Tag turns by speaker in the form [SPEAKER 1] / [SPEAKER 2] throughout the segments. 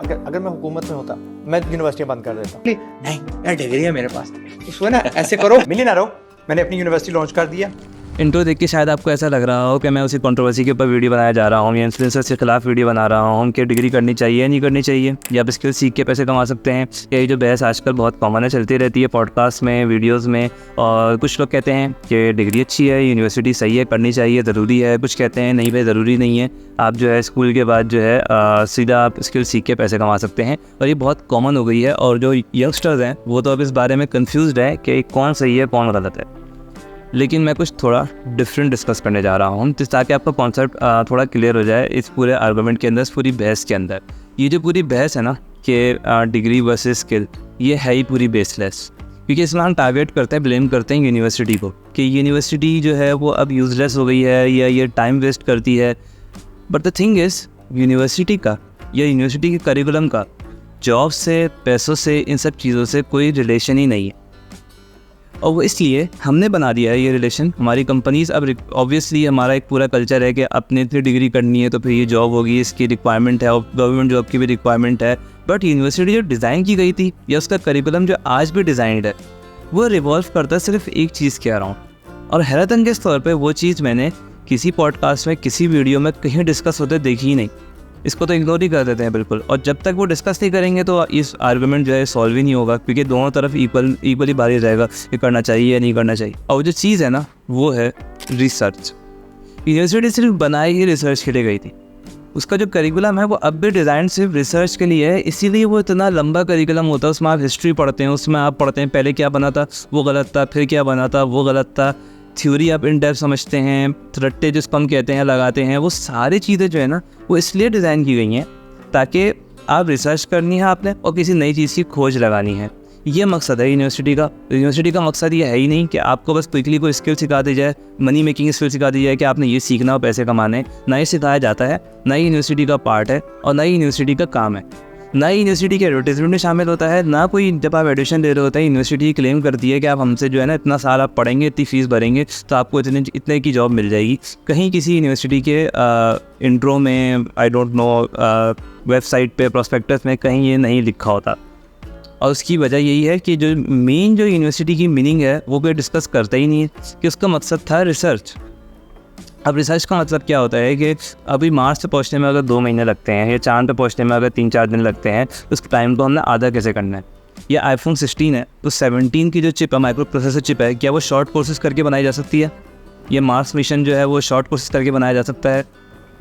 [SPEAKER 1] अगर मैं हुकूमत में होता मैं यूनिवर्सिटियां बंद कर देता।
[SPEAKER 2] नहीं यार डिग्री है मेरे पास, उसको ना ऐसे करो।
[SPEAKER 1] मिलियनर हो, मैंने अपनी यूनिवर्सिटी लॉन्च कर दिया।
[SPEAKER 3] इंट्रो देख के शायद आपको ऐसा लग रहा हो कि मैं उसी कंट्रोवर्सी के ऊपर वीडियो बनाया जा रहा हूँ या इन्फ्लुएंसर्स के खिलाफ वीडियो बना रहा हूँ कि डिग्री करनी चाहिए या नहीं करनी चाहिए, या आप स्किल सीख के पैसे कमा सकते हैं। यही जो बहस आजकल बहुत कॉमन है, चलती रहती है पॉडकास्ट में, वीडियोज़ में। और कुछ लोग कहते हैं कि डिग्री अच्छी है, यूनिवर्सिटी सही है, करनी चाहिए, ज़रूरी है। कुछ कहते हैं नहीं भाई ज़रूरी नहीं है, आप जो है स्कूल के बाद जो है सीधा आप स्किल सीख के पैसे कमा सकते हैं। और ये बहुत कॉमन हो गई है और जो यंगस्टर्स हैं वो तो अब इस बारे में कन्फ्यूज़ड है कि कौन सही है कौन गलत है। लेकिन मैं कुछ थोड़ा डिफरेंट डिस्कस करने जा रहा हूँ ताकि आपका कॉन्सेप्ट थोड़ा क्लियर हो जाए इस पूरे आर्गूमेंट के अंदर, इस पूरी बहस के अंदर। ये जो पूरी बहस है ना कि डिग्री वर्सेस स्किल, ये है ही पूरी बेसलेस, क्योंकि इसमें हम टारगेट करते हैं, ब्लेम करते हैं यूनिवर्सिटी को कि यूनिवर्सिटी जो है वो अब यूज़लेस हो गई है या ये टाइम वेस्ट करती है। But the thing is university का या यूनिवर्सिटी के करिकुलम का जॉब से, पैसों से, इन सब चीज़ों से कोई रिलेशन ही नहीं है। और वो इसलिए हमने बना दिया है ये रिलेशन। हमारी कंपनीज़ अब ऑब्वियसली हमारा एक पूरा कल्चर है कि अपने इतनी डिग्री करनी है तो फिर ये जॉब होगी, इसकी रिक्वायरमेंट है, और गवर्नमेंट जॉब की भी रिक्वायरमेंट है। बट यूनिवर्सिटी जो डिज़ाइन की गई थी या उसका करिकुलम जो आज भी डिज़ाइंड है वो रिवॉल्व करता सिर्फ एक चीज़ के अराउंड। और हैरतअंगेज़ तौर पर वो चीज़ मैंने किसी पॉडकास्ट में, किसी वीडियो में कहीं डिस्कस होते देखी ही नहीं। इसको तो इग्नोर ही कर देते हैं बिल्कुल। और जब तक वो डिस्कस नहीं करेंगे तो इस आर्गुमेंट जो है सॉल्व ही नहीं होगा, क्योंकि दोनों तरफ इक्वली बारी रहेगा कि करना चाहिए या नहीं करना चाहिए। और जो चीज़ है ना वो है रिसर्च। यूनिवर्सिटी सिर्फ बनाई ही रिसर्च के लिए गई थी। उसका जो करिकुलम है वो अब भी डिज़ाइन सिर्फ रिसर्च के लिए है, इसीलिए वो इतना लंबा करिकुलम होता है। उसमें आप हिस्ट्री पढ़ते हैं, उसमें आप पढ़ते हैं पहले क्या बना था वो गलत था, फिर क्या बना था वो गलत था। थ्योरी आप इन डेप्थ समझते हैं, रट्टे जिसको हम कहते हैं लगाते हैं। वो सारी चीज़ें जो है ना वो इसलिए डिज़ाइन की गई हैं ताकि आप रिसर्च करनी है आपने और किसी नई चीज़ की खोज लगानी है। ये मकसद है यूनिवर्सिटी का। यूनिवर्सिटी का मकसद ये है ही नहीं कि आपको बस क्विकली कोई स्किल सिखा दी जाए, मनी मेकिंग स्किल सिखा दी जाए कि आपने ये सीखना हो पैसे कमाने। ना ही सिखाया जाता है, ना ही यूनिवर्सिटी का पार्ट है और ना ही यूनिवर्सिटी का काम है। ना ही यूनिवर्सिटी के एडवर्टाइजमेंट में शामिल होता है, ना कोई जब आप एडमिशन ले रहे होते हैं यूनिवर्सिटी क्लेम करती है कि आप हमसे जो है ना इतना साल आप पढ़ेंगे, इतनी फ़ीस भरेंगे तो आपको इतने की जॉब मिल जाएगी। कहीं किसी यूनिवर्सिटी के इंट्रो में, आई डोंट नो, वेबसाइट पे, प्रोस्पेक्टस में कहीं ये नहीं लिखा होता। और उसकी वजह यही है कि जो मेन जो यूनिवर्सिटी की मीनिंग है वो कोई डिस्कस करता ही नहीं है कि उसका मकसद था रिसर्च। अब रिसर्च का मतलब क्या होता है कि अभी मार्स पे पहुंचने में अगर 2 महीने लगते हैं या चांद पे पहुंचने में अगर 3-4 दिन लगते हैं तो उस टाइम को हमने आधा कैसे करना है। या आईफोन 16 है तो 17 की जो चिप है, माइक्रो प्रोसेसर चिप है, क्या वो शॉर्ट कोर्सेज करके बनाई जा सकती है? ये मार्स मिशन जो है वो शॉर्ट कोर्सेज करके बनाया जा सकता है?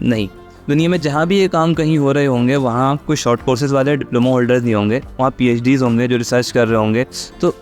[SPEAKER 3] नहीं। दुनिया में जहाँ भी ये काम कहीं हो रहे होंगे वहाँ कोई शॉर्ट कोर्सेज वाले डिप्लोमा होल्डर्स नहीं होंगे, वहाँ PhDs होंगे जो रिसर्च कर रहे होंगे। तो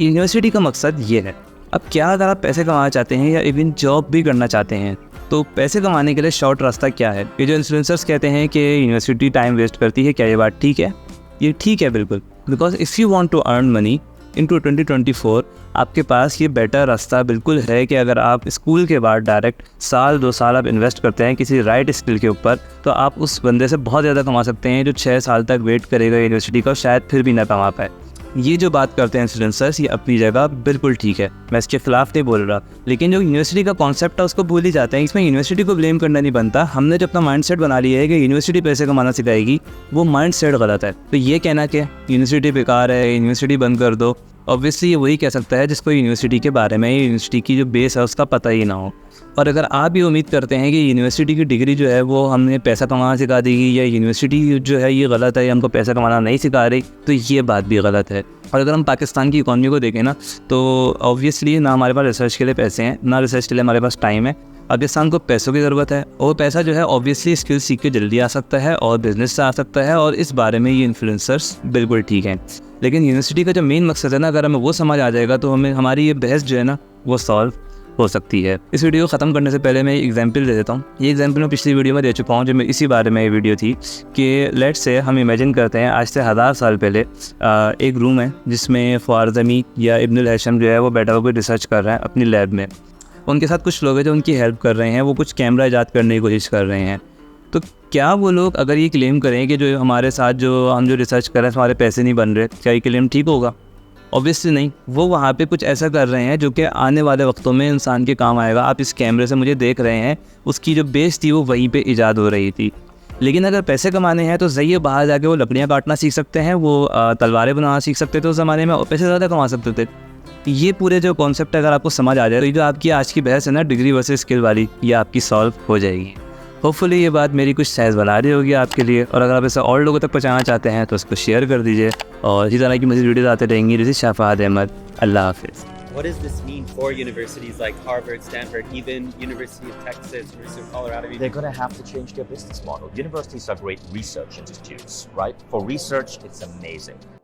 [SPEAKER 3] यूनिवर्सिटी का मकसद ये है। अब क्या अगर आप पैसे कमाना चाहते हैं या इवन जॉब भी करना चाहते हैं तो पैसे कमाने के लिए शॉर्ट रास्ता क्या है? ये जो इन्फ्लुएंसर्स कहते हैं कि यूनिवर्सिटी टाइम वेस्ट करती है, क्या ये बात ठीक है? ये ठीक है बिल्कुल, because if you want to earn money into 2024 आपके पास ये बेटर रास्ता बिल्कुल है कि अगर आप स्कूल के बाद डायरेक्ट 1-2 साल आप इन्वेस्ट करते हैं किसी राइट स्किल के ऊपर तो आप उस बंदे से बहुत ज़्यादा कमा सकते हैं जो 6 साल तक वेट करेगा यूनिवर्सिटी का, शायद फिर भी ना कमा पाए। ये जो बात करते हैं इन्फ्लुएंसर्स, ये अपनी जगह बिल्कुल ठीक है, मैं इसके खिलाफ नहीं बोल रहा। लेकिन जो यूनिवर्सिटी का कॉन्सेप्ट है उसको भूल ही जाते हैं। इसमें यूनिवर्सिटी को ब्लेम करना नहीं बनता। हमने जो अपना माइंडसेट बना लिया है कि यूनिवर्सिटी पैसे कमाना सिखाएगी, वो माइंडसेट गलत है। तो ये कहना कि यूनिवर्सिटी बेकार है, यूनिवर्सिटी बंद कर दो, ऑब्वियसली ये वही कह सकता है जिसको यूनिवर्सिटी के बारे में, यूनिवर्सिटी की जो बेस है उसका पता ही ना हो। और अगर आप ये उम्मीद करते हैं कि यूनिवर्सिटी की डिग्री जो है वो हमने पैसा कमाना सिखा देगी या यूनिवर्सिटी जो है ये गलत है या हमको पैसा कमाना नहीं सिखा रही, तो ये बात भी गलत है। और अगर हम पाकिस्तान की इकॉनमी को देखें ना तो ऑब्वियसली ना हमारे पास रिसर्च के लिए पैसे हैं, ना रिसर्च के लिए हमारे पास टाइम है। पाकिस्तान को पैसों की ज़रूरत है और पैसा जो है ऑब्वियसली स्किल सीख के जल्दी आ सकता है और बिज़नेस से आ सकता है, और इस बारे में ये इन्फ्लुएंसर्स बिल्कुल ठीक हैं। लेकिन यूनिवर्सिटी का जो मेन मकसद है ना, अगर हमें वो समझ आ जाएगा तो हमें हमारी ये बहस जो है ना वो सॉल्व हो सकती है। इस वीडियो को ख़त्म करने से पहले मैं एक एग्जांपल दे देता हूँ। ये एग्जांपल मैं पिछली वीडियो में दे चुका हूँ, जो मैं इसी बारे में ये वीडियो थी कि लेट्स से हम इमेजिन करते हैं आज से 1000 साल पहले एक रूम है जिसमें ख्वारज़मी या इब्नुल हैशम जो है वो बैठा हुआ रिसर्च कर रहे हैं अपनी लैब में। उनके साथ कुछ लोग हैं जो उनकी हेल्प कर रहे हैं, वो कुछ कैमरा ईजाद करने की कोशिश कर रहे हैं। तो क्या वो लोग अगर ये क्लेम करें कि जो हमारे साथ जो हम जो रिसर्च कर रहे हैं हमारे पैसे नहीं बन रहे, क्या ये क्लेम ठीक होगा? ऑब्वियसली नहीं। वो वहाँ पे कुछ ऐसा कर रहे हैं जो कि आने वाले वक्तों में इंसान के काम आएगा। आप इस कैमरे से मुझे देख रहे हैं, उसकी जो बेस थी वो वहीं पे ईजाद हो रही थी। लेकिन अगर पैसे कमाने हैं तो सही है, बाहर जाके वो लकड़ियाँ काटना सीख सकते हैं, वो तलवारें बनाना सीख सकते थे उस ज़माने में और पैसे ज़्यादा कमा सकते थे। ये पूरे जो कॉन्सेप्ट अगर आपको समझ आ जाए तो ये जो आपकी आज की बहस है ना डिग्री वर्सेस स्किल वाली, ये आपकी सॉल्व हो जाएगी। होपफुली ये बात मेरी कुछ सेंस बना रही होगी आपके लिए, और अगर आप ऐसा और लोगों तक पहुँचाना चाहते हैं तो उसको शेयर कर दीजिए। और इसी तरह की मज़ीद वीडियोज़ आते रहेंगी। दिस इज़ शफात अहमद, अल्लाह हाफिज़।
[SPEAKER 4] What does this mean for universities like Harvard, Stanford, even University of Texas, University of Colorado?
[SPEAKER 5] They're going to have to change their business model. Universities are great research institutes, right? For research, it's amazing.